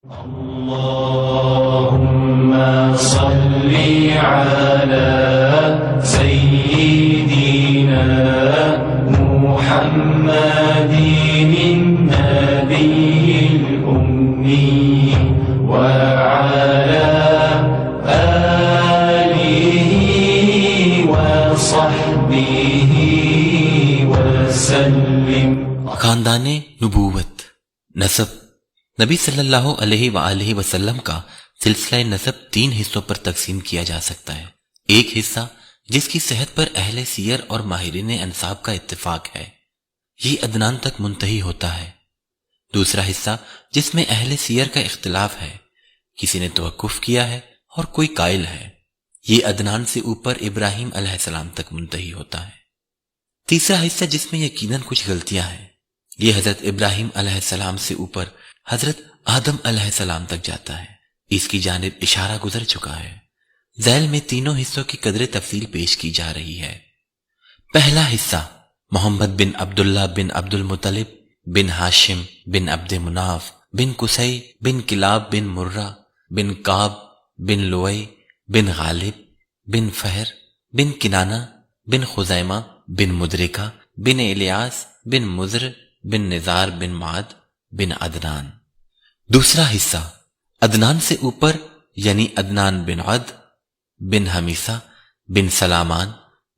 اللهم صل على سيدنا محمد النبي الأمي وعلى آله وصحبه وسلم۔ خاندان نبوت، نسب۔ نبی صلی اللہ علیہ وآلہ وسلم کا سلسلہ نسب 3 حصوں پر تقسیم کیا جا سکتا ہے۔ ایک حصہ جس کی صحت پر اہل سیر اور ماہرین انساب کا اتفاق ہے، یہ عدنان تک منتہی ہوتا ہے۔ دوسرا حصہ جس میں اہل سیر کا اختلاف ہے، کسی نے توقف کیا ہے اور کوئی قائل ہے، یہ عدنان سے اوپر ابراہیم علیہ السلام تک منتہی ہوتا ہے۔ تیسرا حصہ جس میں یقیناً کچھ غلطیاں ہیں، یہ حضرت ابراہیم علیہ السلام سے اوپر حضرت آدم علیہ السلام تک جاتا ہے۔ اس کی جانب اشارہ گزر چکا ہے۔ ذیل میں تینوں حصوں کی قدر تفصیل پیش کی جا رہی ہے۔ پہلا حصہ محمد بن عبداللہ بن عبد المطلب بن ہاشم بن عبد مناف بن قصی بن کلاب بن مرہ بن کعب بن لوئی بن غالب بن فہر بن کنانہ بن خزیمہ بن مدرکہ بن الیاس بن مزر بن نزار بن معد بن عدنان۔ دوسرا حصہ عدنان سے اوپر یعنی عدنان بن عد بن حمیسہ بن سلامان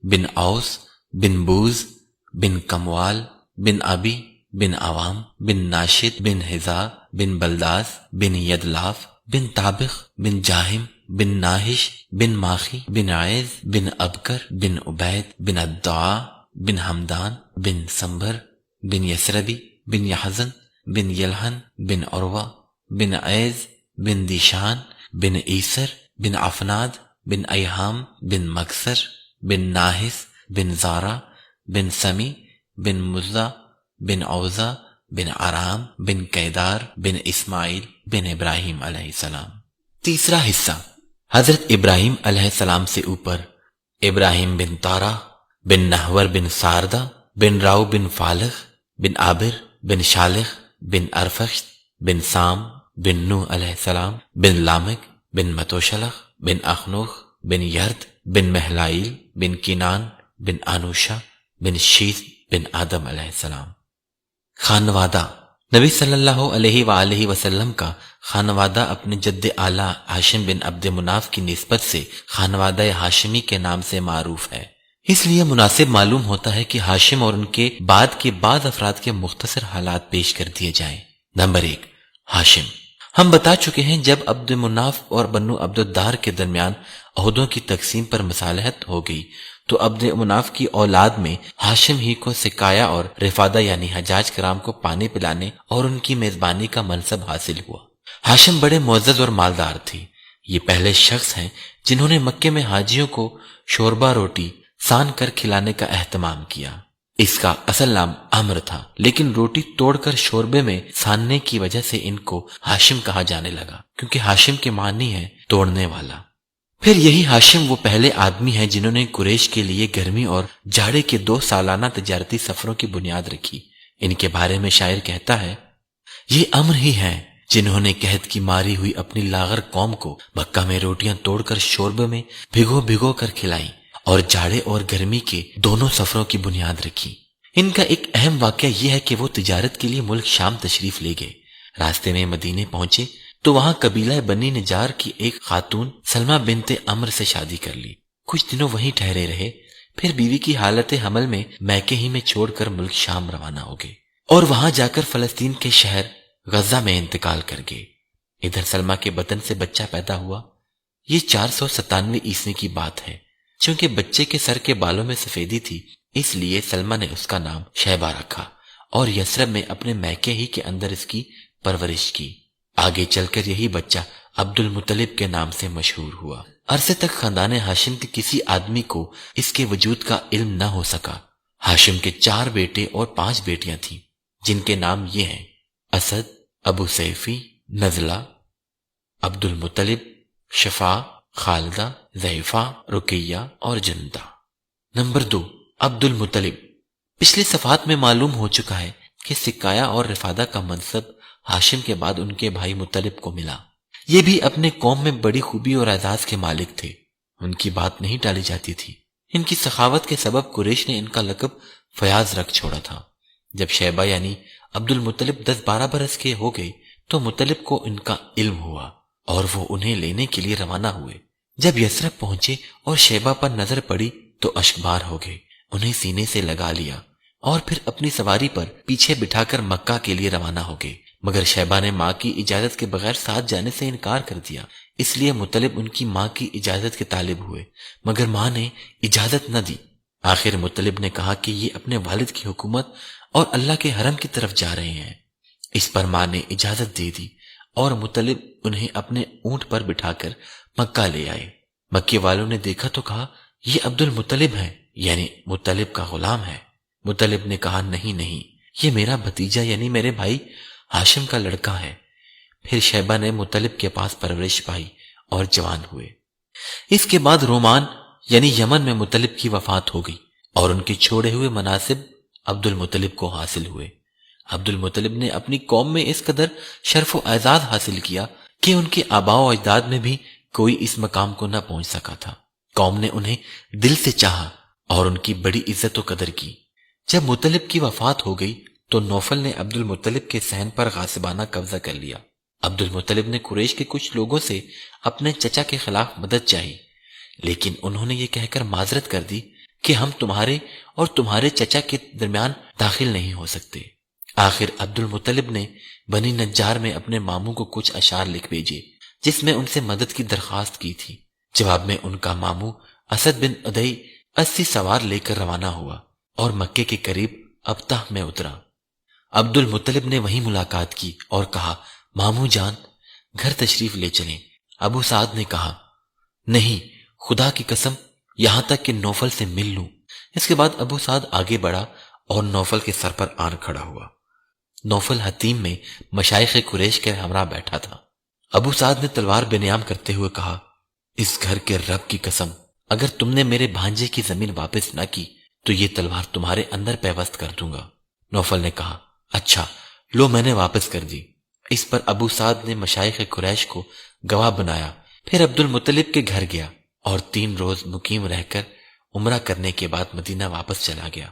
بن اوس بن بوز بن کموال بن ابی بن عوام بن ناشد بن حذا بن بلداس بن یدلاف بن طابخ بن جاہم بن ناہش بن ماخی بن عیز بن ابکر بن عبید بن الدعاء بن حمدان بن سنبر بن یسربی بن یحزن بن یلحن بن عروہ بن عیز بن دیشان بن عیسر بن عفناد بن ایہام بن مکسر بن ناحس بن زارا بن سمی بن مزہ بن اوزا بن آرام بن کیدار بن اسماعیل بن ابراہیم علیہ السلام۔ تیسرا حصہ حضرت ابراہیم علیہ السلام سے اوپر ابراہیم بن طارہ بن نحور بن ساردہ بن راؤ بن فالخ بن عابر بن شالخ بن ارفخشت بن سام بن نوح علیہ السلام بن لامک بن متوشلخ بن اخنوخ بن یرد بن محلائیل بن کنان بن انوشا بن شیث بن آدم علیہ السلام۔ خانوادہ نبی صلی اللہ علیہ وآلہ وسلم کا خانوادہ اپنے جد اعلیٰ ہاشم بن عبد مناف کی نسبت سے خانوادہ ہاشمی کے نام سے معروف ہے۔ اس لیے مناسب معلوم ہوتا ہے کہ ہاشم اور ان کے بعد کے بعض افراد کے مختصر حالات پیش کر دیے جائیں۔ نمبر 1، ہاشم۔ ہم بتا چکے ہیں جب عبد مناف اور بنو عبد الدار کے درمیان عہدوں کی تقسیم پر مصالحت ہو گئی تو عبد مناف کی اولاد میں ہاشم ہی کو سقایا اور رفادہ یعنی حجاج کرام کو پانی پلانے اور ان کی میزبانی کا منصب حاصل ہوا۔ ہاشم بڑے معزز اور مالدار تھے۔ یہ پہلے شخص ہیں جنہوں نے مکے میں حاجیوں کو شوربہ روٹی سان کر کھلانے کا اہتمام کیا۔ اس کا اصل نام عمر تھا، لیکن روٹی توڑ کر شوربے میں ساننے کی وجہ سے ان کو ہاشم کہا جانے لگا، کیونکہ ہاشم کے معنی ہے توڑنے والا۔ پھر یہی ہاشم وہ پہلے آدمی ہیں جنہوں نے قریش کے لیے گرمی اور جاڑے کے 2 سالانہ تجارتی سفروں کی بنیاد رکھی۔ ان کے بارے میں شاعر کہتا ہے، یہ عمر ہی ہیں جنہوں نے قحط کی ماری ہوئی اپنی لاغر قوم کو مکہ میں روٹیاں توڑ کر شوربے میں بھگو بھگو کر کھلائیں اور جاڑے اور گرمی کے دونوں سفروں کی بنیاد رکھی۔ ان کا ایک اہم واقعہ یہ ہے کہ وہ تجارت کے لیے ملک شام تشریف لے گئے۔ راستے میں مدینے پہنچے تو وہاں قبیلہ بنی نجار کی ایک خاتون سلمہ بنت عمر سے شادی کر لی۔ کچھ دنوں وہیں ٹھہرے رہے، پھر بیوی کی حالت حمل میں میکے ہی میں چھوڑ کر ملک شام روانہ ہو گئے اور وہاں جا کر فلسطین کے شہر غزہ میں انتقال کر گئے۔ ادھر سلمہ کے بطن سے بچہ پیدا ہوا۔ یہ 497 عیسوی کی بات ہے۔ چونکہ بچے کے سر کے بالوں میں سفیدی تھی، اس لیے سلمہ نے اس کا نام شیبہ رکھا اور یثرب میں اپنے میکے ہی کے اندر اس کی پرورش کی۔ آگے چل کر یہی بچہ عبد المطلب کے نام سے مشہور ہوا۔ عرصے تک خاندان ہاشم کے کسی آدمی کو اس کے وجود کا علم نہ ہو سکا۔ ہاشم کے 4 بیٹے اور 5 بیٹیاں تھیں، جن کے نام یہ ہیں: اسد، ابو سیفی، نزلہ، عبد المطلب، شفا، خالدہ، ضعیفہ، رقیہ اور جندہ۔ نمبر 2، عبد المطلب۔ پچھلی صفحات میں معلوم ہو چکا ہے کہ سقایا اور رفادہ کا منصب ہاشم کے بعد ان کے بھائی مطلب کو ملا۔ یہ بھی اپنے قوم میں بڑی خوبی اور اعزاز کے مالک تھے، ان کی بات نہیں ٹالی جاتی تھی۔ ان کی سخاوت کے سبب قریش نے ان کا لقب فیاض رکھ چھوڑا تھا۔ جب شیبہ یعنی عبد المطلب 10-12 برس کے ہو گئے تو مطلب کو ان کا علم ہوا اور وہ انہیں لینے کے لیے روانہ ہوئے۔ جب یثرب پہنچے اور شیبہ پر نظر پڑی تو اشکبار ہو گئے، انہیں سینے سے لگا لیا اور پھر اپنی سواری پر پیچھے بٹھا کر مکہ کے لیے روانہ ہو گئے، مگر شیبہ نے ماں کی اجازت کے بغیر ساتھ جانے سے انکار کر دیا۔ اس لیے مطلب ان کی ماں کی اجازت کے طالب ہوئے، مگر ماں نے اجازت نہ دی۔ آخر مطلب نے کہا کہ یہ اپنے والد کی حکومت اور اللہ کے حرم کی طرف جا رہے ہیں۔ اس پر ماں نے اجازت دے دی اور مطلب انہیں اپنے اونٹ پر بٹھا کر مکہ لے آئے۔ مکے والوں نے دیکھا تو کہا یہ عبد المطلب ہے، یعنی مطلب کا غلام ہے۔ مطلب نے کہا نہیں، یہ میرا بھتیجا یعنی میرے بھائی ہاشم کا لڑکا ہے۔ پھر شیبہ نے مطلب کے پاس پرورش پائی اور جوان ہوئے۔ اس کے بعد رومان یعنی یمن میں مطلب کی وفات ہو گئی اور ان کے چھوڑے ہوئے مناصب عبد المطلب کو حاصل ہوئے۔ عبد المطلب نے اپنی قوم میں اس قدر شرف و اعزاز حاصل کیا کہ ان کے آباء و اجداد میں بھی کوئی اس مقام کو نہ پہنچ سکا تھا۔ قوم نے انہیں دل سے چاہا اور ان کی بڑی عزت و قدر کی۔ جب مطلب کی وفات ہو گئی تو نوفل نے عبد المطلب کے صحن پر غاصبانہ قبضہ کر لیا۔ عبد المطلب نے قریش کے کچھ لوگوں سے اپنے چچا کے خلاف مدد چاہی، لیکن انہوں نے یہ کہہ کر معذرت کر دی کہ ہم تمہارے اور تمہارے چچا کے درمیان داخل نہیں ہو سکتے۔ آخر عبد المطلب نے بنی نجار میں اپنے ماموں کو کچھ اشعار لکھ بھیجے جس میں ان سے مدد کی درخواست کی تھی۔ جواب میں ان کا ماموں اسد بن ادئی 80 سوار لے کر روانہ ہوا اور مکے کے قریب ابتح میں اترا۔ عبد المطلب نے وہیں ملاقات کی اور کہا ماموں جان گھر تشریف لے چلیں۔ ابو سعد نے کہا نہیں، خدا کی قسم یہاں تک کہ نوفل سے مل لوں۔ اس کے بعد ابو سعد آگے بڑھا اور نوفل کے سر پر آن کھڑا ہوا۔ نوفل حتیم میں مشائخ قریش کے ہمراہ بیٹھا تھا۔ ابو سعد نے تلوار بے نیام کرتے ہوئے کہا اس گھر کے رب کی قسم اگر تم نے میرے بھانجے کی زمین واپس نہ کی تو یہ تلوار تمہارے اندر پیوست کر دوں گا۔ نوفل نے کہا اچھا لو، میں نے واپس کر دی۔ اس پر ابو سعد نے مشائخ قریش کو گواہ بنایا، پھر عبد المطلب کے گھر گیا اور 3 روز مقیم رہ کر عمرہ کرنے کے بعد مدینہ واپس چلا گیا۔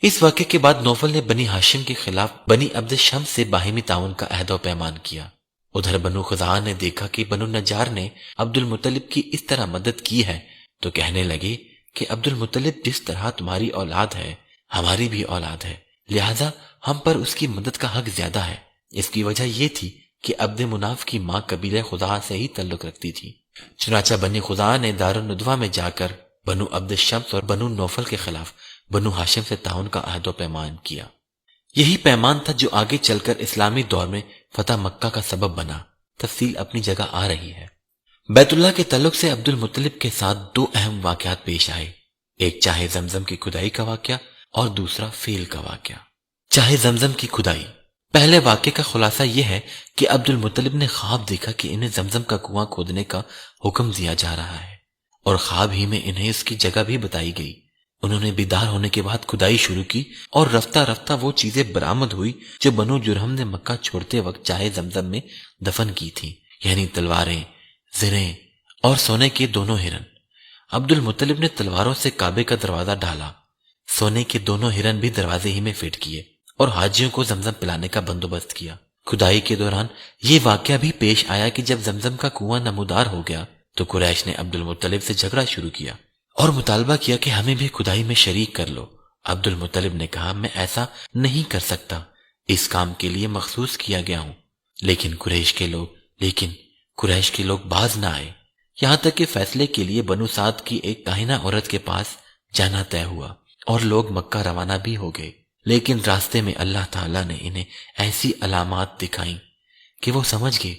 اس واقعے کے بعد نوفل نے بنی ہاشم کے خلاف بنی عبد الشمس سے باہمی تعاون کا عہد و پیمان کیا۔ ادھر بنو خزاعہ نے دیکھا کہ بنو نجار نے عبد المطلب کی اس طرح مدد کی ہے تو کہنے لگے کہ عبد المطلب جس طرح تمہاری اولاد ہے ہماری بھی اولاد ہے، لہذا ہم پر اس کی مدد کا حق زیادہ ہے۔ اس کی وجہ یہ تھی کہ عبد مناف کی ماں قبیلہ خزاعہ سے ہی تعلق رکھتی تھی۔ چنانچہ بنی خزاعہ نے دار الندوہ میں جا کر بنو عبد الشمس اور بنو نوفل کے خلاف بنو ہاشم سے تعاون کا عہد و پیمان کیا۔ یہی پیمان تھا جو آگے چل کر اسلامی دور میں فتح مکہ کا سبب بنا۔ تفصیل اپنی جگہ آ رہی ہے۔ بیت اللہ کے تعلق سے عبد المطلب کے ساتھ 2 اہم واقعات پیش آئے، ایک چاہے زمزم کی کھدائی کا واقعہ اور دوسرا فیل کا واقعہ۔ چاہے زمزم کی کھدائی۔ پہلے واقعے کا خلاصہ یہ ہے کہ عبد المطلب نے خواب دیکھا کہ انہیں زمزم کا کنواں کھودنے کا حکم دیا جا رہا ہے اور خواب ہی میں انہیں اس کی جگہ بھی بتائی گئی۔ انہوں نے بیدار ہونے کے بعد کھدائی شروع کی اور رفتہ رفتہ وہ چیزیں برآمد ہوئی جو بنو جرہم نے مکہ چھوڑتے وقت چاہے زمزم میں دفن کی تھی، یعنی تلواریں، زریں اور سونے کے 2 ہرن۔ عبد المطلب نے تلواروں سے کعبے کا دروازہ ڈھالا، سونے کے 2 ہرن بھی دروازے ہی میں فٹ کیے اور حاجیوں کو زمزم پلانے کا بندوبست کیا۔ کھدائی کے دوران یہ واقعہ بھی پیش آیا کہ جب زمزم کا کنواں نمودار ہو گیا تو قریش نے عبد المطلب سے جھگڑا شروع کیا اور مطالبہ کیا کہ ہمیں بھی کھدائی میں شریک کر لو۔ عبد المطلب نے کہا میں ایسا نہیں کر سکتا، اس کام کے لیے مخصوص کیا گیا ہوں۔ لیکن قریش کے لوگ باز نہ آئے، یہاں تک کہ فیصلے کے لیے بنو سعد کی ایک کاہنہ عورت کے پاس جانا طے ہوا اور لوگ مکہ روانہ بھی ہو گئے۔ لیکن راستے میں اللہ تعالیٰ نے انہیں ایسی علامات دکھائیں کہ وہ سمجھ گئے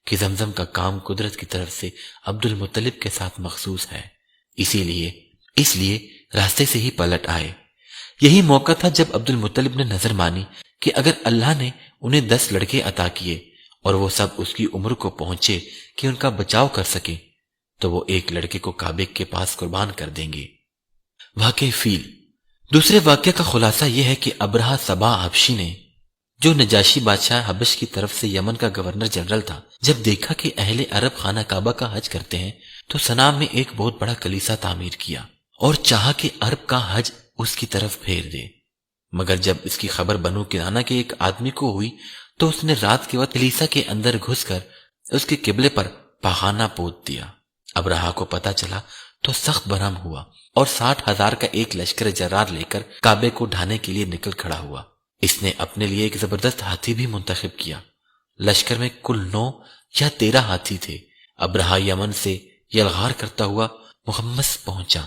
کہ زمزم کا کام قدرت کی طرف سے عبد المطلب کے ساتھ مخصوص ہے، اس لیے راستے سے ہی پلٹ آئے۔ یہی موقع تھا جب عبد المطلب نے نظر مانی کہ اگر اللہ نے انہیں 10 لڑکے عطا کیے اور وہ سب اس کی عمر کو پہنچے کہ ان کا بچاؤ کر سکے تو وہ ایک لڑکے کو کعبے کے پاس قربان کر دیں گے۔ واقعہ فیل۔ دوسرے واقعہ کا خلاصہ یہ ہے کہ ابرہہ صبا حبشی نے جو نجاشی بادشاہ حبش کی طرف سے یمن کا گورنر جنرل تھا، جب دیکھا کہ اہل عرب خانہ کعبہ کا حج کرتے ہیں تو صنعاء میں ایک بہت بڑا کلیسا تعمیر کیا اور چاہا کہ عرب کا حج اس کی طرف پھیر دے۔ مگر جب اس کی خبر بنو کنانہ کے ایک آدمی کو ہوئی تو اس نے رات کے وقت کلیسا کے اندر گھس کر اس کے قبلے پر پاخانہ پوت دیا۔ ابرہا کو پتا چلا تو سخت برہم ہوا اور 60,000 کا ایک لشکر جرار لے کر کعبے کو ڈھانے کے لیے نکل کھڑا ہوا۔ اس نے اپنے لیے ایک زبردست ہاتھی بھی منتخب کیا۔ لشکر میں کل 9 یا 13 ہاتھی تھے۔ ابرہا یمن سے یلغار کرتا ہوا محمص پہنچا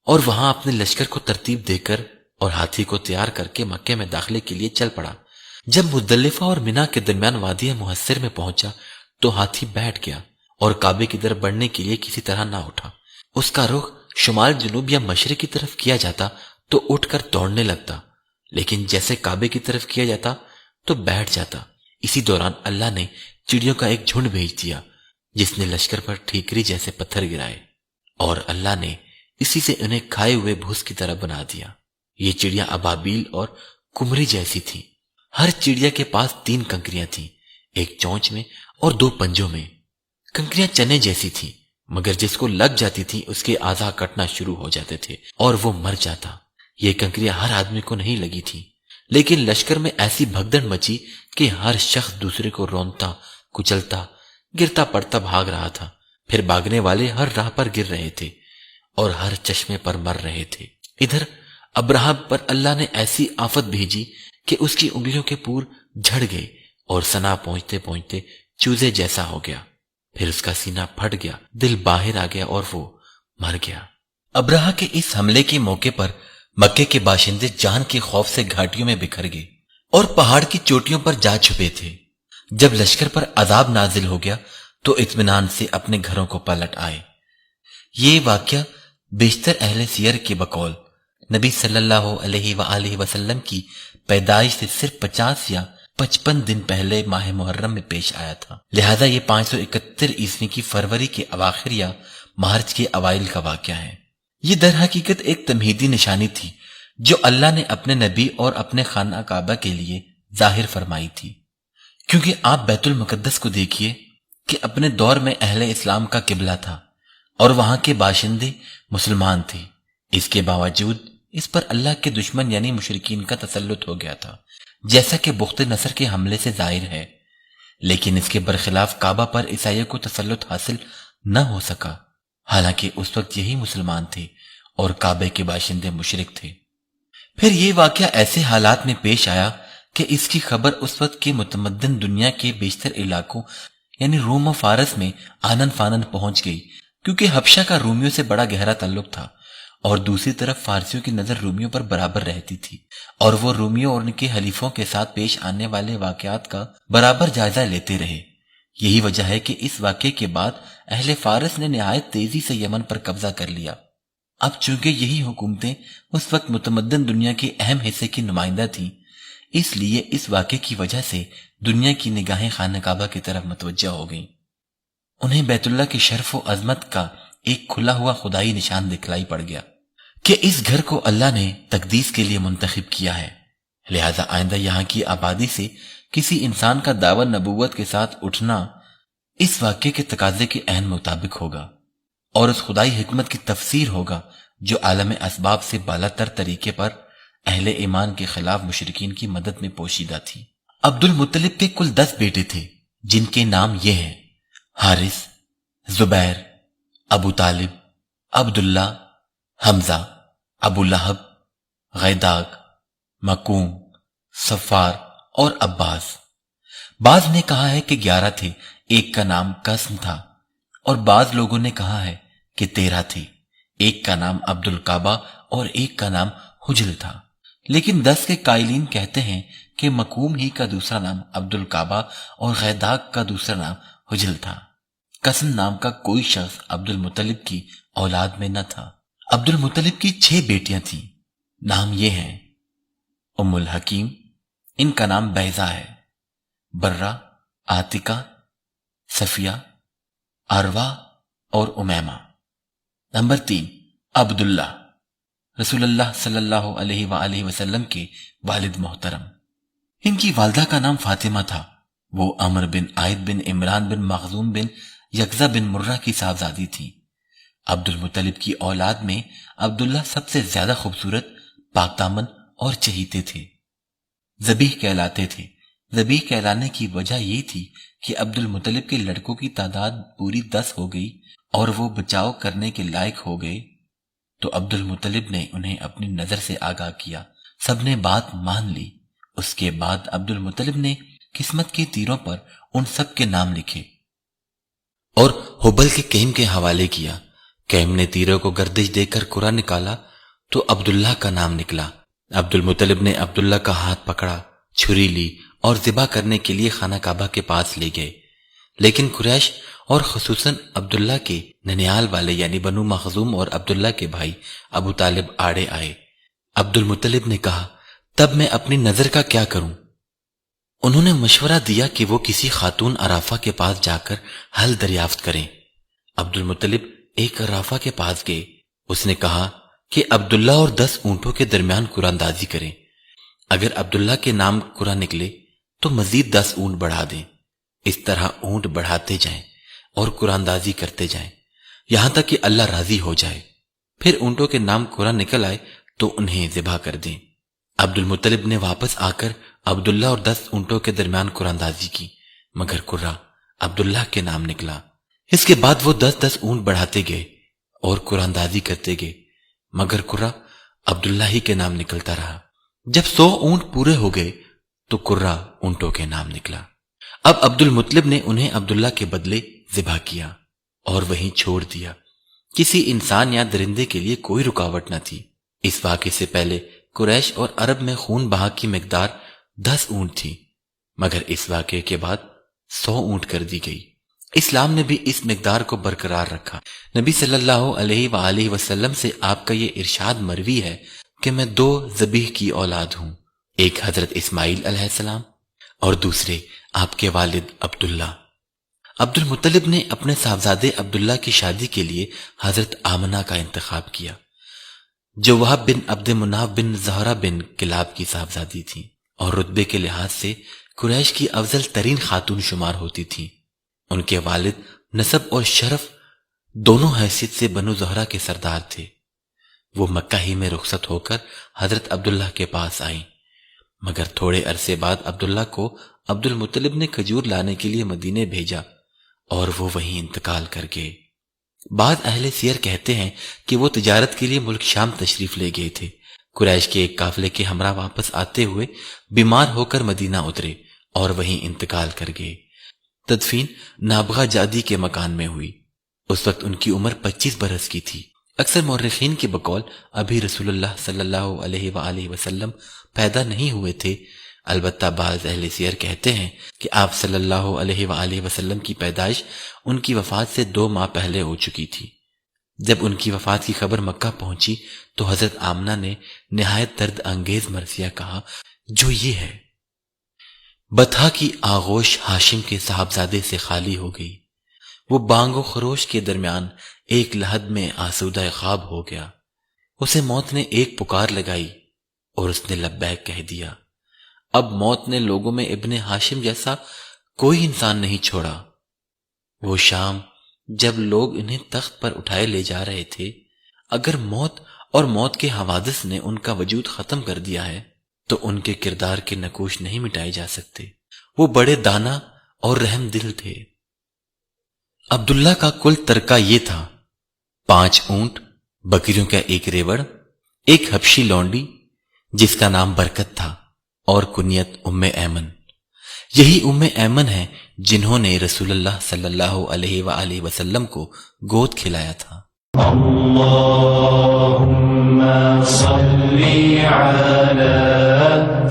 اور وہاں اپنے لشکر کو ترتیب دے کر اور ہاتھی کو تیار کر کے مکے میں داخلے کے لیے چل پڑا۔ جب مزدلفہ اور منا کے درمیان وادی محصر میں پہنچا تو ہاتھی بیٹھ گیا اور کعبے کی طرف بڑھنے کے لیے کسی طرح نہ اٹھا۔ اس کا رخ شمال جنوب یا مشرق کی طرف کیا جاتا تو اٹھ کر دوڑنے لگتا، لیکن جیسے کعبے کی طرف کیا جاتا تو بیٹھ جاتا۔ اسی دوران اللہ نے چڑیوں کا ایک جھنڈ بھیج دیا جس نے لشکر پر ٹھیکری جیسے پتھر گرائے، اور اللہ نے اسی سے انہیں کھائے ہوئے بھوس کی طرح بنا دیا۔ یہ چڑیاں ابابیل اور کمری جیسی تھی۔ ہر چڑیا کے پاس 3 کنکریاں تھیں، ایک چونچ میں اور 2 پنجوں میں۔ کنکریاں چنے جیسی تھیں، مگر جس کو لگ جاتی تھی اس کے اعضاء کٹنا شروع ہو جاتے تھے اور وہ مر جاتا۔ یہ کنکریاں ہر آدمی کو نہیں لگی تھی، لیکن لشکر میں ایسی بھگدڑ مچی کہ ہر شخص دوسرے کو رونتا، کچلتا، گرتا پڑتا بھاگ رہا تھا۔ پھر بھاگنے والے ہر راہ پر گر رہے تھے اور ہر چشمے پر مر رہے تھے۔ ادھر ابرہا پر اللہ نے ایسی آفت بھیجی کہ اس کی انگلیوں کے پور جھڑ گئے اور صنعاء پہنچتے پہنچتے چوزے جیسا ہو گیا۔ پھر اس کا سینہ پھٹ گیا، دل باہر آ گیا اور وہ مر گیا۔ ابرہا کے اس حملے کے موقع پر مکے کے باشندے جان کے خوف سے گھاٹیوں میں بکھر گئے اور پہاڑ کی چوٹیوں پر جا چھپے تھے۔ جب لشکر پر عذاب نازل ہو گیا تو اطمینان سے اپنے گھروں کو پلٹ آئے۔ یہ واقعہ بیشتر اہل سیر کے بقول نبی صلی اللہ علیہ وآلہ وسلم کی پیدائش سے صرف 50 یا 55 دن پہلے ماہ محرم میں پیش آیا تھا، لہذا یہ 571 عیسوی کی فروری کے اواخر یا مارچ کے اوائل کا واقعہ ہے۔ یہ در حقیقت ایک تمہیدی نشانی تھی جو اللہ نے اپنے نبی اور اپنے خانہ کعبہ کے لیے ظاہر فرمائی تھی، کیونکہ آپ بیت المقدس کو دیکھیے کہ اپنے دور میں اہل اسلام کا قبلہ تھا اور وہاں کے باشندے مسلمان تھے۔ اس کے باوجود اس پر اللہ کے دشمن یعنی مشرکین کا تسلط ہو گیا تھا، جیسا کہ بخت نصر کے حملے سے ظاہر ہے، لیکن اس کے برخلاف کعبہ پر عیسائیوں کو تسلط حاصل نہ ہو سکا، حالانکہ اس وقت یہی مسلمان تھے اور کعبے کے باشندے مشرک تھے۔ پھر یہ واقعہ ایسے حالات میں پیش آیا کہ اس کی خبر اس وقت کے متمدن دنیا کے بیشتر علاقوں یعنی روم و فارس میں آنن فانن پہنچ گئی، کیونکہ حبشہ کا رومیوں سے بڑا گہرا تعلق تھا اور دوسری طرف فارسیوں کی نظر رومیوں پر برابر رہتی تھی، اور وہ رومیوں اور ان کے حلیفوں کے ساتھ پیش آنے والے واقعات کا برابر جائزہ لیتے رہے۔ یہی وجہ ہے کہ اس واقعے کے بعد اہل فارس نے نہایت تیزی سے یمن پر قبضہ کر لیا۔ اب چونکہ یہی حکومتیں اس وقت متمدن دنیا کے اہم حصے کی نمائندہ تھیں، اس لیے اس واقعے کی وجہ سے دنیا کی نگاہیں خانہ کعبہ کی طرف متوجہ ہو گئیں۔ انہیں بیت اللہ کی شرف و عظمت کا ایک کھلا ہوا خدائی نشان دکھلائی پڑ گیا کہ اس گھر کو اللہ نے تقدیس کے لیے منتخب کیا ہے، لہذا آئندہ یہاں کی آبادی سے کسی انسان کا دعوی نبوت کے ساتھ اٹھنا اس واقعے کے تقاضے کے عین مطابق ہوگا اور اس خدائی حکمت کی تفسیر ہوگا جو عالم اسباب سے بالا تر طریقے پر اہل ایمان کے خلاف مشرکین کی مدد میں پوشیدہ تھی۔ عبد المطلب کے کل 10 بیٹے تھے، جن کے نام یہ ہیں: حارث، زبیر، ابو طالب، عبداللہ، حمزہ، ابو لہب، غیداق، مکوم، صفار اور عباس۔ بعض نے کہا ہے کہ 11 تھے، ایک کا نام قسم تھا، اور بعض لوگوں نے کہا ہے کہ 13 تھے، ایک کا نام عبد القعبہ اور ایک کا نام حجل تھا، لیکن 10 کے قائلین کہتے ہیں کہ مکوم ہی کا دوسرا نام عبد القعبہ اور غیداق کا دوسرا نام حجل تھا۔ قسم نام کا کوئی شخص عبد المطلب کی اولاد میں نہ تھا۔ عبد المطلب کی 6 بیٹیاں تھیں، نام یہ ہیں: ام الحکیم، ان کا نام بیضا ہے، برہ، عاتقہ، صفیہ، عروہ اور امیمہ۔ نمبر 3، عبداللہ، رسول اللہ صلی اللہ علیہ وآلہ وسلم کے والد محترم۔ ان کی والدہ کا نام فاطمہ تھا. وہ عمر بن عائد بن عمران بن مخزوم بن یکزا بن مرہ کی صاحبزادی تھی. عبد المطلب کی اولاد میں عبداللہ سب سے زیادہ خوبصورت، پاک دامن اور چہیتے تھے. ذبیح کہلاتے تھے. ذبیح کہلانے کی وجہ یہ تھی کہ عبد المطلب کے لڑکوں کی تعداد پوری 10 ہو گئی اور وہ بچاؤ کرنے کے لائق ہو گئے تو عبد المطلب نے انہیں اپنی نظر سے آگاہ کیا. سب نے بات مان لی. اس کے بعد عبد المطلب نے قسمت کے تیروں پر ان سب کے نام لکھے اور حبل کے کیم کے حوالے کیا. کیم نے تیروں کو گردش دے کر قرآن نکالا تو عبداللہ کا نام نکلا. عبد المطلب نے عبداللہ کا ہاتھ پکڑا، چھری لی اور ذبح کرنے کے لیے خانہ کعبہ کے پاس لے گئے. لیکن قریش اور خصوصاً عبداللہ کے ننیال والے یعنی بنو مخزوم اور عبداللہ کے بھائی ابو طالب آڑے آئے. عبد المطلب نے کہا، تب میں اپنی نظر کا کیا کروں؟ انہوں نے مشورہ دیا کہ وہ کسی خاتون عرافہ کے پاس جا کر حل دریافت کریں. عبد المطلب ایک عرافہ کے پاس گئے. اس نے کہا کہ عبداللہ اور 10 اونٹوں کے درمیان قرآن دازی کریں. اگر عبداللہ کے نام قرآن نکلے تو مزید 10 اونٹ بڑھا دیں. اس طرح اونٹ بڑھاتے جائیں اور قرآن دازی کرتے جائیں یہاں تک کہ اللہ راضی ہو جائے. پھر اونٹوں کے نام قرآن نکل آئے تو انہیں ذبح کر دیں. عبد المطلب نے واپس آ کر عبداللہ اور 10 اونٹوں کے درمیان قرآن دازی کی مگر قرہ عبداللہ کے نام نکلا. اس کے بعد وہ 10 اونٹ بڑھاتے گئے اور قرآن دازی کرتے گئے مگر قرہ عبداللہ ہی کے نام نکلتا رہا. جب 100 اونٹ پورے ہو گئے تو قرہ اونٹوں کے نام نکلا. اب عبد المطلب نے انہیں عبداللہ کے بدلے ذبح کیا اور وہیں چھوڑ دیا. کسی انسان یا درندے کے لیے کوئی رکاوٹ نہ تھی. اس واقعے سے پہلے قریش اور عرب میں خون بہا کی مقدار 10 اونٹ تھی مگر اس واقعے کے بعد 100 اونٹ کر دی گئی. اسلام نے بھی اس مقدار کو برقرار رکھا. نبی صلی اللہ علیہ وآلہ وسلم سے آپ کا یہ ارشاد مروی ہے کہ میں 2 ذبیح کی اولاد ہوں، ایک حضرت اسماعیل علیہ السلام اور دوسرے آپ کے والد عبداللہ. عبد المطلب نے اپنے صاحبزادے عبداللہ کی شادی کے لیے حضرت آمنہ کا انتخاب کیا جو وہب بن عبد مناف بن زہرہ بن کلاب کی صاحبزادی تھی اور رتبے کے لحاظ سے قریش کی افضل ترین خاتون شمار ہوتی تھی. ان کے والد نسب اور شرف دونوں حیثیت سے بنو زہرہ کے سردار تھے. وہ مکہ ہی میں رخصت ہو کر حضرت عبداللہ کے پاس آئیں مگر تھوڑے عرصے بعد عبداللہ کو عبد المطلب نے کھجور لانے کے لیے مدینے بھیجا اور وہ وہیں انتقال کر گئے. بعض اہل سیر کہتے ہیں کہ وہ تجارت کے لیے ملک شام تشریف لے گئے تھے. قریش کے ایک قافلے کے ہمراہ واپس آتے ہوئے بیمار ہو کر مدینہ اترے اور وہیں انتقال کر گئے. تدفین نابغہ جادی کے مکان میں ہوئی. اس وقت ان کی عمر 25 برس کی تھی. اکثر مورخین کے بقول ابھی رسول اللہ صلی اللہ علیہ وآلہ وسلم پیدا نہیں ہوئے تھے. البتہ بعض اہل سیر کہتے ہیں کہ آپ صلی اللہ علیہ وآلہ وسلم کی پیدائش ان کی وفات سے 2 ماہ پہلے ہو چکی تھی. جب ان کی وفات کی خبر مکہ پہنچی تو حضرت آمنہ نے نہایت درد انگیز مرثیہ کہا جو یہ ہے، بطحہ کی آغوش ہاشم کے صاحبزادے سے خالی ہو گئی. وہ بانگ و خروش کے درمیان ایک لحد میں آسودہ خواب ہو گیا. اسے موت نے ایک پکار لگائی اور اس نے لبیک کہہ دیا. اب موت نے لوگوں میں ابن ہاشم جیسا کوئی انسان نہیں چھوڑا. وہ شام جب لوگ انہیں تخت پر اٹھائے لے جا رہے تھے، اگر موت اور موت کے حوادث نے ان کا وجود ختم کر دیا ہے تو ان کے کردار کے نقوش نہیں مٹائے جا سکتے. وہ بڑے دانا اور رحم دل تھے. عبداللہ کا کل ترکہ یہ تھا: 5 اونٹ، بکریوں کا 1 ریوڑ، ایک حبشی لونڈی جس کا نام برکت تھا اور کنیت ام ایمن. یہی ام ایمن ہے جنہوں نے رسول اللہ صلی اللہ علیہ وآلہ وسلم کو گود کھلایا تھا. اللهم صل على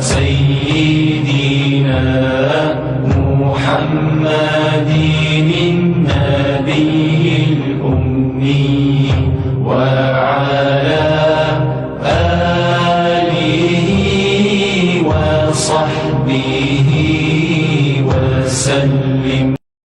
سيدنا محمد النبي الأمي وعلى